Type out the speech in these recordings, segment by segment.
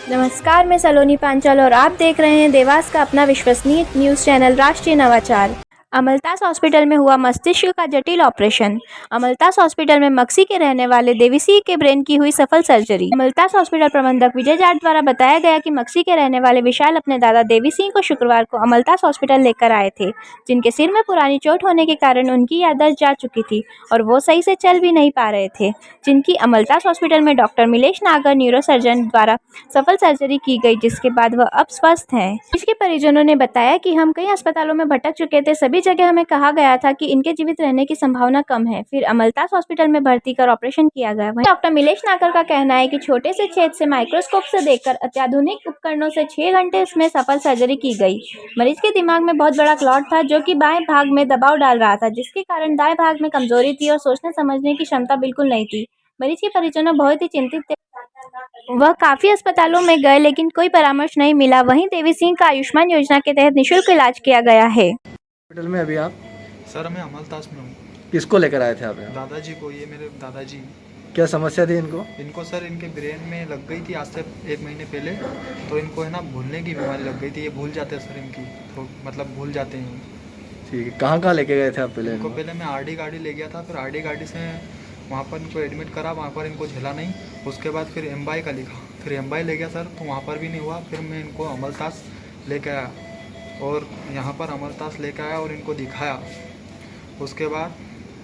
नमस्कार, मैं सलोनी पांचाल और आप देख रहे हैं देवास का अपना विश्वसनीय न्यूज़ चैनल राष्ट्रीय नवाचार। अमलतास हॉस्पिटल में हुआ मस्तिष्क का जटिल ऑपरेशन। अमलतास हॉस्पिटल में मक्सी के रहने वाले देवी सिंह के ब्रेन की हुई सफल सर्जरी। अमलतास हॉस्पिटल प्रबंधक विजय जाट द्वारा बताया गया कि मक्सी के रहने वाले विशाल अपने दादा देवी सिंह को शुक्रवार को अमलतास हॉस्पिटल लेकर आए थे, जिनके सिर में पुरानी चोट होने के कारण उनकी याददाश्त जा चुकी थी और वो सही से चल भी नहीं पा रहे थे, जिनकी अमलतास हॉस्पिटल में डॉक्टर मिलेश नागर न्यूरोसर्जन द्वारा सफल सर्जरी की गई, जिसके बाद वह अब स्वस्थ हैं। इसके परिजनों ने बताया कि हम कई अस्पतालों में भटक चुके थे, सभी जगह हमें कहा गया था कि इनके जीवित रहने की संभावना कम है, फिर अमलतास हॉस्पिटल में भर्ती कर ऑपरेशन किया गया। वहीं डॉक्टर मिलेश नागर का कहना है कि छोटे से छेद से माइक्रोस्कोप से देखकर अत्याधुनिक उपकरणों से 6 घंटे में सफल सर्जरी की गई। मरीज के दिमाग में बहुत बड़ा क्लॉट था जो कि बाएं भाग में दबाव डाल रहा था, जिसके कारण दाएं भाग में कमजोरी थी और सोचने समझने की क्षमता बिल्कुल नहीं थी। मरीज के परिजनों बहुत ही चिंतित थे। वह काफी अस्पतालों में गए लेकिन कोई परामर्श नहीं मिला। वहीं देवी सिंह का आयुष्मान योजना के तहत निःशुल्क इलाज किया गया है। हॉस्पिटल में अभी आप सर मैं अमलतास में हूँ। किसको लेकर आए थे आप यहाँ? दादाजी को, ये मेरे दादाजी। क्या समस्या थी इनको? सर इनके ब्रेन में लग गई थी आज से 1 महीने पहले, तो इनको है ना भूलने की बीमारी लग गई थी। ये भूल जाते हैं सर, इनकी तो मतलब भूल जाते हैं। ठीक है, कहाँ कहाँ लेके गए थे आप पहले इनको पहले मैं आरडी गाड़ी ले गया था, फिर आरडी गाड़ी से वहाँ पर इनको एडमिट करा, वहाँ पर इनको झेला नहीं। उसके बाद फिर एमबाई का लिखा, फिर एमबाई ले गया सर, तो वहाँ पर भी नहीं हुआ। फिर मैं इनको अमलतास लेके आया और यहाँ पर अमलतास लेके आया और इनको दिखाया। उसके बाद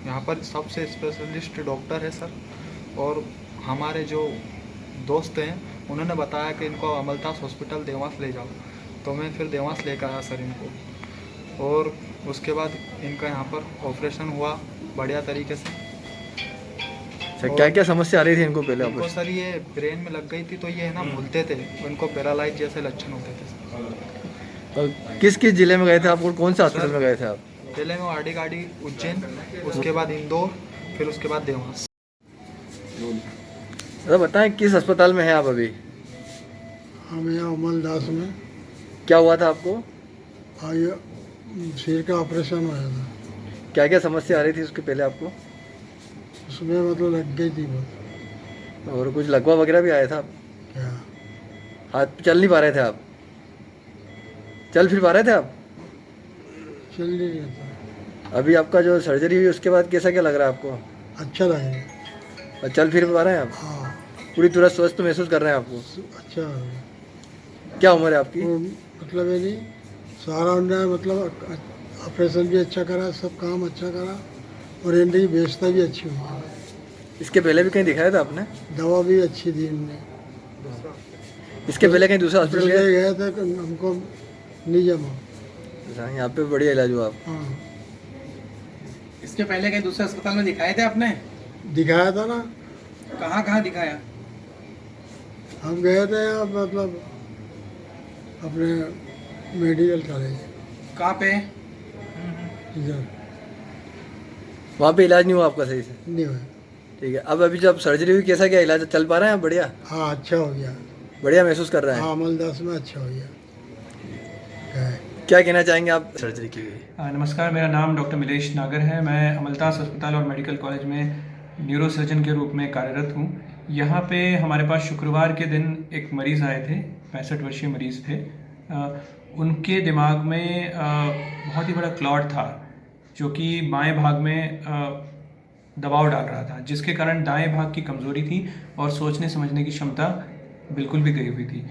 यहाँ पर सबसे स्पेशलिस्ट डॉक्टर है सर, और हमारे जो दोस्त हैं उन्होंने बताया कि इनको अमलतास हॉस्पिटल देवास ले जाओ, तो मैं फिर देवास लेकर आया सर इनको। और उसके बाद इनका यहाँ पर ऑपरेशन हुआ बढ़िया तरीके से। क्या क्या समस्या आ रही थी इनको पहले? इनको सर ये ब्रेन में लग गई थी, तो ये है ना भूलते थे, इनको पैरालाइज जैसे लक्षण होते थे सर। और किस किस जिले में गए थे आप और कौन से हॉस्पिटल में गए थे आप? पहले मैं आरडी गाड़ी उज्जैन, उसके बाद इंदौर, फिर उसके बाद देवास। दादा बताएं, किस अस्पताल में हैं आप अभी? हम यहाँ अमलदास में। क्या हुआ था आपको? सिर का ऑपरेशन हुआ था। क्या क्या समस्या आ रही थी उसके पहले आपको? उसमें मतलब लग गई थी बहुत। और कुछ लकवा वगैरह भी आया था? क्या? हाथ चल नहीं पा रहे थे आप? चल फिर पा रहे थे आप? चल नहीं रहा था। अभी आपका जो सर्जरी हुई उसके बाद कैसा क्या लग रहा है आपको? अच्छा लगे। और चल फिर पा रहे हैं आप? हाँ, पूरी तरह स्वस्थ महसूस कर रहे हैं आपको? अच्छा लगे। क्या उम्र है आपकी? मतलब ये नहीं, सारा उन्होंने मतलब ऑपरेशन भी अच्छा करा, सब काम अच्छा करा, और इनकी व्यवस्था भी अच्छी हुई। इसके पहले भी कहीं दिखाया था आपने? दवा भी अच्छी दी इनने। इसके पहले कहीं दूसरे हॉस्पिटल गए? गए थे कि हमको नहीं जमा। यहाँ पे बढ़िया इलाज हुआ आप? हाँ, इसके पहले कहीं दूसरे अस्पताल में दिखाए थे आपने? दिखाया था ना। कहाँ कहाँ दिखाया? हम गए थे यहाँ मतलब अपने मेडिकल कॉलेज कहाँ पे? इधर। वहाँ पे इलाज नहीं हुआ आपका सही से? नहीं हुआ। ठीक है, अब अभी जब सर्जरी हुई कैसा क्या इलाज चल पा रहा है आप? बढ़िया हाँ, अच्छा हो गया। बढ़िया महसूस कर रहे हैं? हाँ, अमलदास में अच्छा हो गया। क्या कहना चाहेंगे आप? सर्जरी की हुई। नमस्कार, मेरा नाम डॉक्टर मिलेश नागर है। मैं अमलतास अस्पताल और मेडिकल कॉलेज में न्यूरोसर्जन के रूप में कार्यरत हूँ। यहाँ पे हमारे पास शुक्रवार के दिन एक मरीज़ आए थे, 65 वर्षीय मरीज़ थे। उनके दिमाग में बहुत ही बड़ा क्लॉट था जो कि बाएं भाग में दबाव डाल रहा था, जिसके कारण दाएं भाग की कमज़ोरी थी और सोचने समझने की क्षमता बिल्कुल भी गई हुई थी।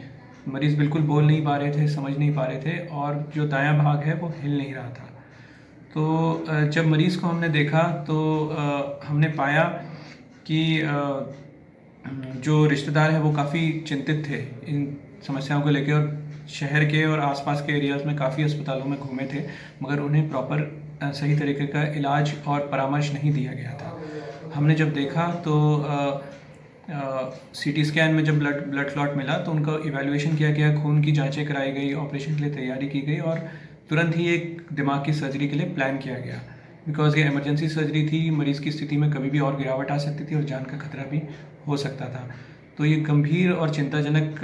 मरीज़ बिल्कुल बोल नहीं पा रहे थे, समझ नहीं पा रहे थे, और जो दायां भाग है वो हिल नहीं रहा था। तो जब मरीज़ को हमने देखा तो हमने पाया कि जो रिश्तेदार है वो काफ़ी चिंतित थे इन समस्याओं को लेकर, और शहर के और आसपास के एरियाज़ में काफ़ी अस्पतालों में घूमे थे, मगर उन्हें प्रॉपर सही तरीके का इलाज और परामर्श नहीं दिया गया था। हमने जब देखा तो सीटी स्कैन में जब ब्लड क्लॉट मिला तो उनका इवैल्यूएशन किया गया, खून की जांचें कराई गई, ऑपरेशन के लिए तैयारी की गई और तुरंत ही एक दिमाग की सर्जरी के लिए प्लान किया गया। बिकॉज ये इमरजेंसी सर्जरी थी, मरीज़ की स्थिति में कभी भी और गिरावट आ सकती थी और जान का खतरा भी हो सकता था। तो ये गंभीर और चिंताजनक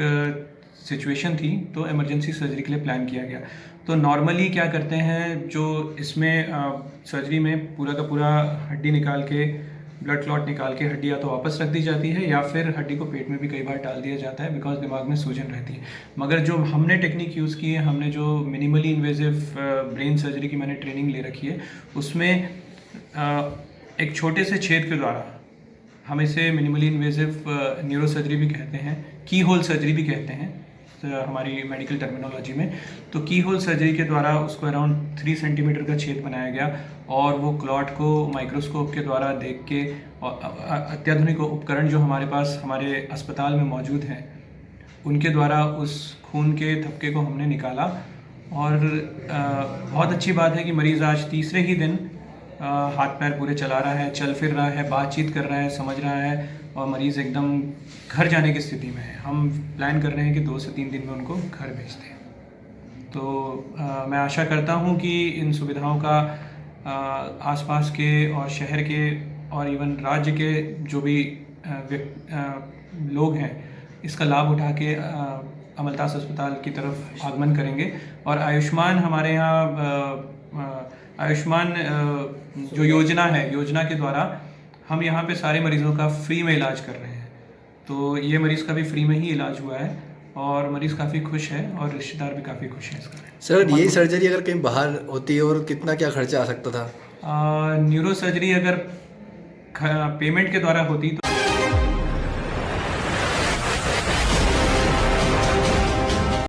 सिचुएशन थी, तो इमरजेंसी सर्जरी के लिए प्लान किया गया। तो नॉर्मली क्या करते हैं, जो इसमें सर्जरी में पूरा का पूरा हड्डी निकाल के ब्लड क्लॉट निकाल के हड्डी या तो वापस रख दी जाती है या फिर हड्डी को पेट में भी कई बार डाल दिया जाता है, बिकॉज दिमाग में सूजन रहती है। मगर जो हमने टेक्निक यूज़ की है, हमने जो मिनिमली इन्वेजिव ब्रेन सर्जरी की मैंने ट्रेनिंग ले रखी है, उसमें एक छोटे से छेद के द्वारा, हम इसे मिनिमली इन्वेजिव न्यूरो सर्जरी भी कहते हैं, की होल सर्जरी भी कहते हैं हमारी मेडिकल टर्मिनोलॉजी में। तो की होल सर्जरी के द्वारा उसको अराउंड 3 सेंटीमीटर का छेद बनाया गया और वो क्लॉट को माइक्रोस्कोप के द्वारा देख के, और अत्याधुनिक उपकरण जो हमारे पास हमारे अस्पताल में मौजूद हैं उनके द्वारा उस खून के थक्के को हमने निकाला। और बहुत अच्छी बात है कि मरीज़ आज तीसरे ही दिन हाथ पैर पूरे चला रहा है, चल फिर रहा है, बातचीत कर रहा है, समझ रहा है, और मरीज़ एकदम घर जाने की स्थिति में है। हम प्लान कर रहे हैं कि 2 से 3 दिन में उनको घर भेज दें। तो मैं आशा करता हूं कि इन सुविधाओं का आसपास के और शहर के और इवन राज्य के जो भी लोग हैं इसका लाभ उठा के अमलतास अस्पताल की तरफ आगमन करेंगे। और आयुष्मान हमारे यहाँ आयुष्मान जो योजना है, योजना के द्वारा हम यहाँ पे सारे मरीज़ों का फ्री में इलाज कर रहे हैं। तो ये मरीज़ का भी फ्री में ही इलाज हुआ है और मरीज़ काफ़ी खुश है और रिश्तेदार भी काफ़ी खुश हैं इसका। सर यही सर्जरी अगर कहीं बाहर होती और कितना क्या खर्चा आ सकता था? न्यूरो सर्जरी अगर पेमेंट के द्वारा होती तो